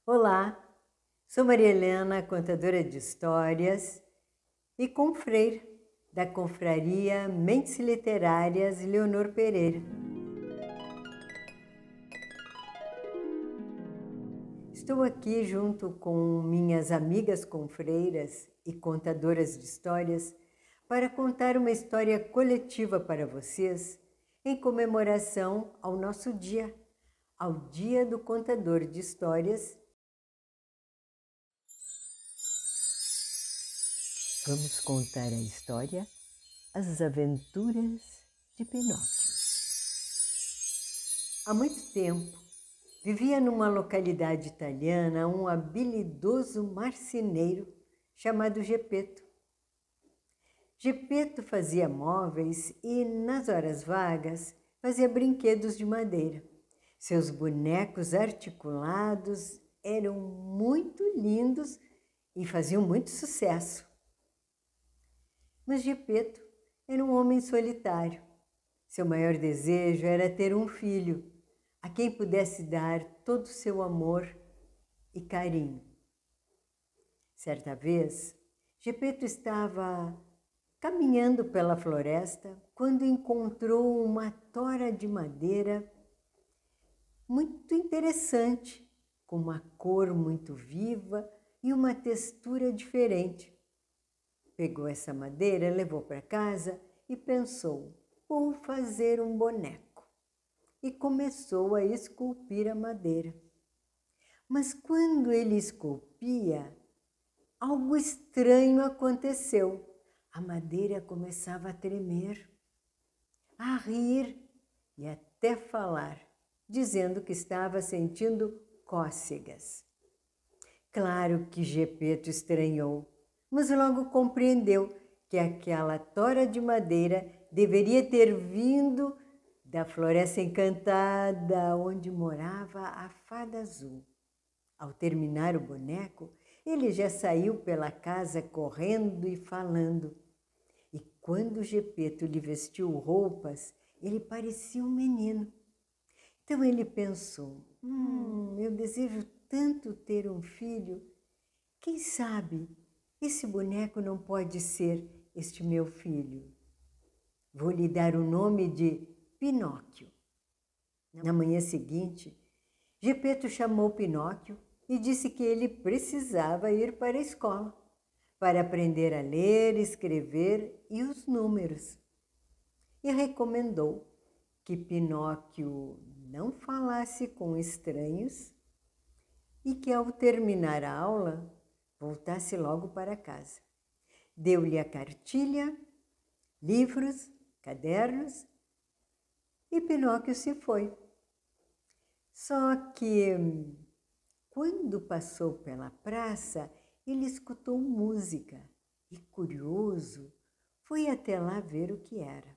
Olá, sou Maria Helena, contadora de histórias e confreira da Confraria Mentes Literárias Leonor Pereira. Estou aqui junto com minhas amigas confreiras e contadoras de histórias para contar uma história coletiva para vocês em comemoração ao nosso dia, ao Dia do Contador de Histórias. Vamos contar a história As Aventuras de Pinóquio. Há muito tempo, vivia numa localidade italiana um habilidoso marceneiro chamado Geppetto. Geppetto fazia móveis e, nas horas vagas, fazia brinquedos de madeira. Seus bonecos articulados eram muito lindos e faziam muito sucesso. Mas Geppetto era um homem solitário. Seu maior desejo era ter um filho, a quem pudesse dar todo o seu amor e carinho. Certa vez, Geppetto estava caminhando pela floresta quando encontrou uma tora de madeira muito interessante, com uma cor muito viva e uma textura diferente. Pegou essa madeira, levou para casa e pensou, vou fazer um boneco. E começou a esculpir a madeira. Mas quando ele esculpia, algo estranho aconteceu. A madeira começava a tremer, a rir e até falar, dizendo que estava sentindo cócegas. Claro que Geppetto estranhou, mas logo compreendeu que aquela tora de madeira deveria ter vindo da floresta encantada onde morava a fada azul. Ao terminar o boneco, ele já saiu pela casa correndo e falando. E quando Geppetto lhe vestiu roupas, ele parecia um menino. Então ele pensou, eu desejo tanto ter um filho, quem sabe esse boneco não pode ser este meu filho. Vou lhe dar o nome de Pinóquio. Na manhã seguinte, Geppetto chamou Pinóquio e disse que ele precisava ir para a escola para aprender a ler, escrever e os números. E recomendou que Pinóquio não falasse com estranhos e que ao terminar a aula voltasse logo para casa. Deu-lhe a cartilha, livros, cadernos e Pinóquio se foi. Só que, quando passou pela praça, ele escutou música e, curioso, foi até lá ver o que era.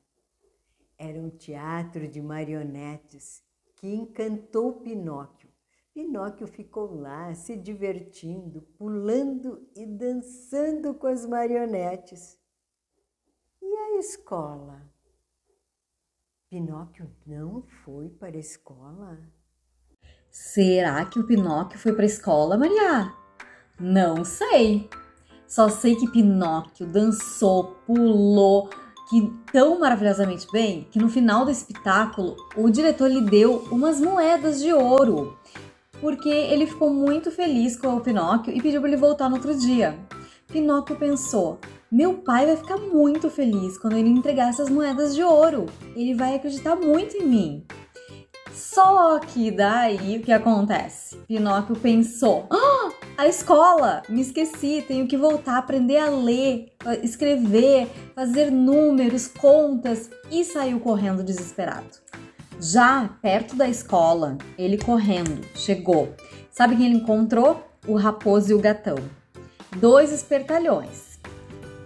Era um teatro de marionetes que encantou Pinóquio. Pinóquio ficou lá se divertindo, pulando e dançando com as marionetes. E a escola? Pinóquio não foi para a escola? Será que o Pinóquio foi para a escola, Maria? Não sei. Só sei que Pinóquio dançou, pulou, tão maravilhosamente bem que no final do espetáculo o diretor lhe deu umas moedas de ouro, porque ele ficou muito feliz com o Pinóquio e pediu para ele voltar no outro dia. Pinóquio pensou, meu pai vai ficar muito feliz quando ele entregar essas moedas de ouro, ele vai acreditar muito em mim. Só que daí o que acontece? Pinóquio pensou, a escola, me esqueci, tenho que voltar a aprender a ler, escrever, fazer números, contas e saiu correndo desesperado. Já perto da escola, ele correndo, chegou. Sabe quem ele encontrou? O raposo e o gatão. 2 espertalhões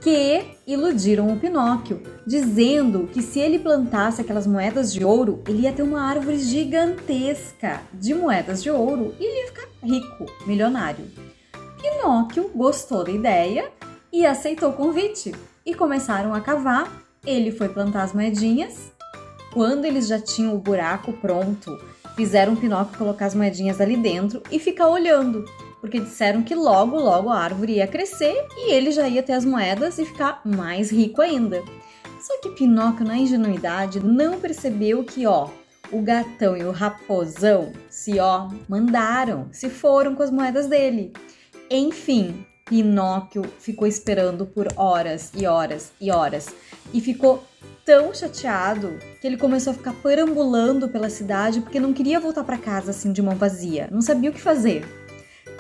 que iludiram o Pinóquio, dizendo que se ele plantasse aquelas moedas de ouro, ele ia ter uma árvore gigantesca de moedas de ouro e ele ia ficar rico, milionário. Pinóquio gostou da ideia e aceitou o convite e começaram a cavar. Ele foi plantar as moedinhas. Quando eles já tinham o buraco pronto Fizeram o Pinóquio colocar as moedinhas ali dentro e ficar olhando, porque disseram que logo, logo a árvore ia crescer e ele já ia ter as moedas e ficar mais rico ainda. Só que Pinóquio, na ingenuidade, não percebeu que, o gatão e o raposão se foram com as moedas dele. Enfim, Pinóquio ficou esperando por horas e horas e horas e ficou tão chateado que ele começou a ficar perambulando pela cidade porque não queria voltar para casa assim de mão vazia, não sabia o que fazer.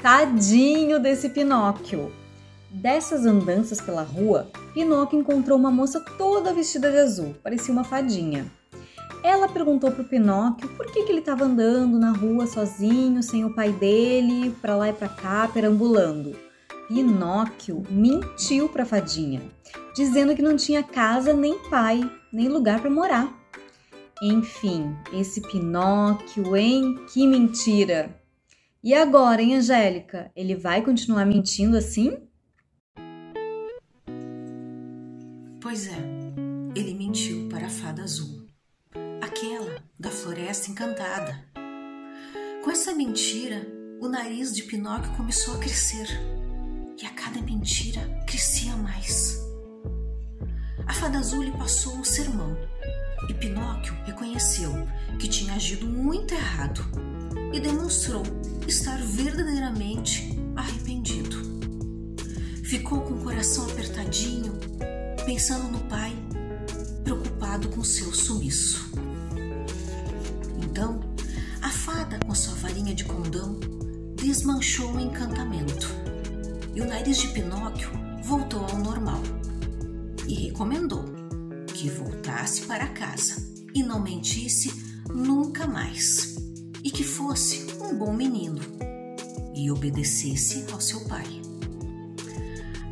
Tadinho desse Pinóquio! Dessas andanças pela rua, Pinóquio encontrou uma moça toda vestida de azul, parecia uma fadinha. Ela perguntou pro Pinóquio por que ele estava andando na rua sozinho, sem o pai dele, para lá e para cá, perambulando. Pinóquio mentiu para a fadinha, dizendo que não tinha casa, nem pai, nem lugar para morar. Enfim, esse Pinóquio, hein? Que mentira! E agora, hein, Angélica? Ele vai continuar mentindo assim? Pois é, ele mentiu para a fada azul, aquela da floresta encantada. Com essa mentira, o nariz de Pinóquio começou a crescer, e a cada mentira crescia mais. A fada azul lhe passou um sermão, e Pinóquio reconheceu que tinha agido muito errado e demonstrou estar verdadeiramente arrependido. Ficou com o coração apertadinho, pensando no pai, preocupado com seu sumiço. Então, a fada, com sua varinha de condão, desmanchou o encantamento e o nariz de Pinóquio voltou ao normal e recomendou que voltasse para casa e não mentisse nunca mais e que fosse um bom menino e obedecesse ao seu pai.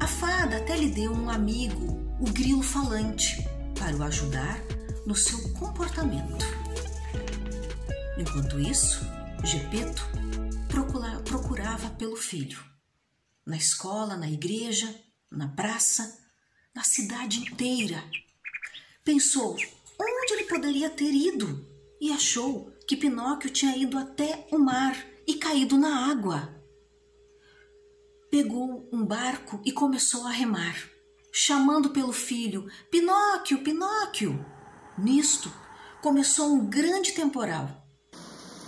A fada até lhe deu um amigo, o grilo falante, para o ajudar no seu comportamento. Enquanto isso, Gepeto procurava pelo filho. Na escola, na igreja, na praça, na cidade inteira. Pensou onde ele poderia ter ido e achou que Pinóquio tinha ido até o mar e caído na água. Pegou um barco e começou a remar, chamando pelo filho: Pinóquio, Pinóquio! Nisto, começou um grande temporal.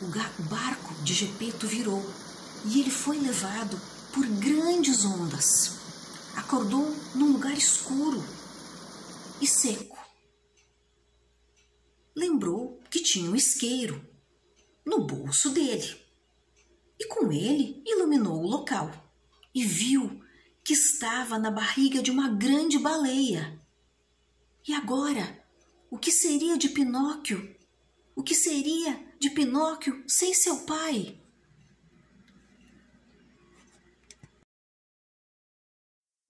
O barco de Gepeto virou e ele foi levado por grandes ondas. Acordou num lugar escuro e seco. Lembrou que tinha um isqueiro no bolso dele e com ele iluminou o local e viu que estava na barriga de uma grande baleia. E agora, o que seria de Pinóquio? O que seria de Pinóquio sem seu pai?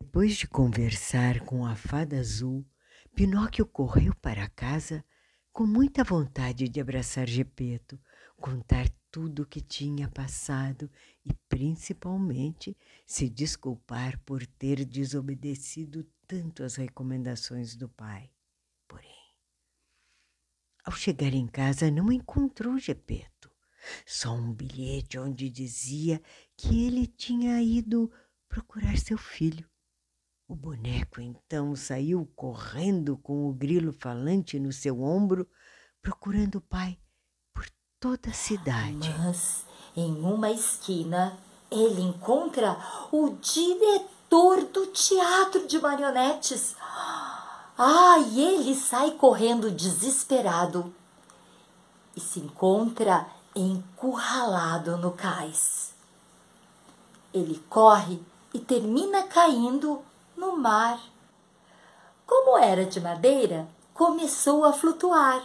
Depois de conversar com a fada azul, Pinóquio correu para casa com muita vontade de abraçar Gepeto, contar tudo o que tinha passado e, principalmente, se desculpar por ter desobedecido tanto às recomendações do pai. Porém, ao chegar em casa, não encontrou Gepeto. Só um bilhete onde dizia que ele tinha ido procurar seu filho. O boneco então saiu correndo com o grilo falante no seu ombro, procurando o pai por toda a cidade. Mas em uma esquina ele encontra o diretor do teatro de marionetes. E ele sai correndo desesperado e se encontra encurralado no cais. Ele corre e termina caindo no mar. Como era de madeira, começou a flutuar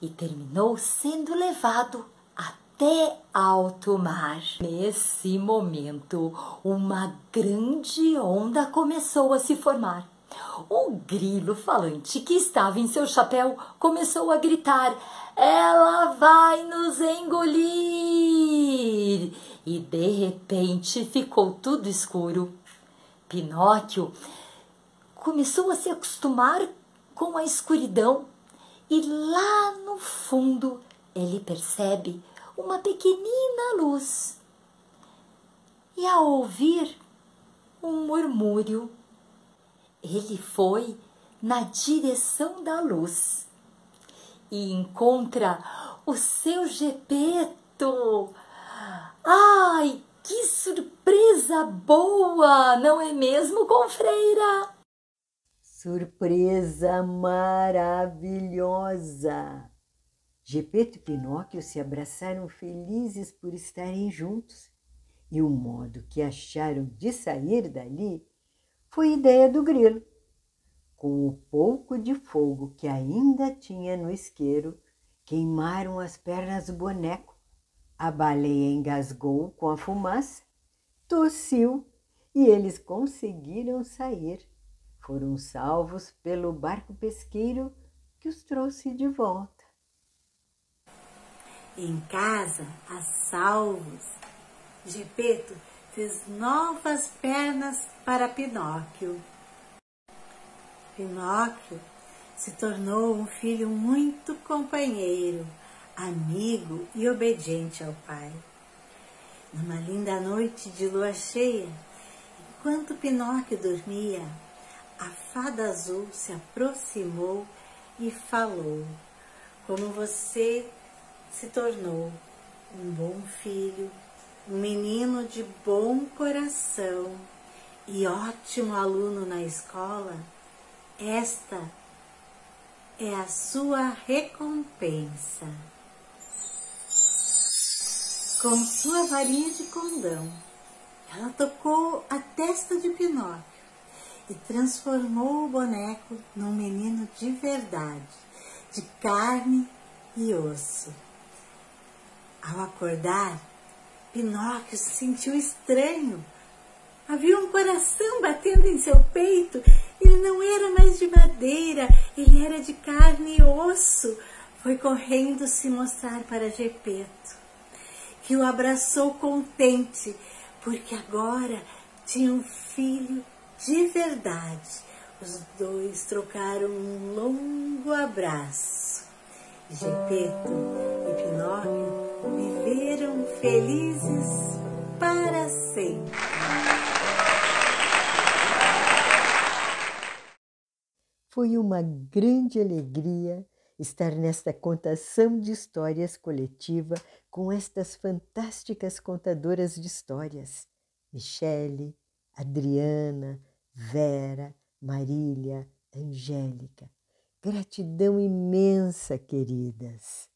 e terminou sendo levado até alto mar. Nesse momento, uma grande onda começou a se formar. O grilo falante que estava em seu chapéu começou a gritar: "Ela vai nos engolir!" E de repente ficou tudo escuro. Pinóquio começou a se acostumar com a escuridão e lá no fundo ele percebe uma pequenina luz e, ao ouvir um murmúrio, ele foi na direção da luz e encontra o seu Gepeto. Ai, que surpresa boa, não é mesmo, confreira? Surpresa maravilhosa! Gepeto e Pinóquio se abraçaram felizes por estarem juntos, e o modo que acharam de sair dali foi ideia do grilo. Com o pouco de fogo que ainda tinha no isqueiro, queimaram as pernas do boneco. A baleia engasgou com a fumaça, tossiu e eles conseguiram sair. Foram salvos pelo barco pesqueiro que os trouxe de volta. Em casa, a salvos, Gepeto fez novas pernas para Pinóquio. Pinóquio se tornou um filho muito companheiro, amigo e obediente ao pai. Numa linda noite de lua cheia, enquanto Pinóquio dormia, a fada azul se aproximou e falou: como você se tornou um bom filho, um menino de bom coração e ótimo aluno na escola, esta é a sua recompensa. Com sua varinha de condão, ela tocou a testa de Pinóquio e transformou o boneco num menino de verdade, de carne e osso. Ao acordar, Pinóquio se sentiu estranho. Havia um coração batendo em seu peito. Ele não era mais de madeira, ele era de carne e osso. Foi correndo se mostrar para Gepeto, que o abraçou contente, porque agora tinha um filho de verdade. Os dois trocaram um longo abraço. Gepeto e Pinóquio viveram felizes para sempre. Foi uma grande alegria estar nesta contação de histórias coletiva com estas fantásticas contadoras de histórias: Michele, Adriana, Vera, Marília, Angélica. Gratidão imensa, queridas!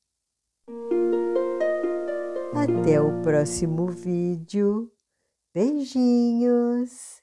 Até o próximo vídeo. Beijinhos!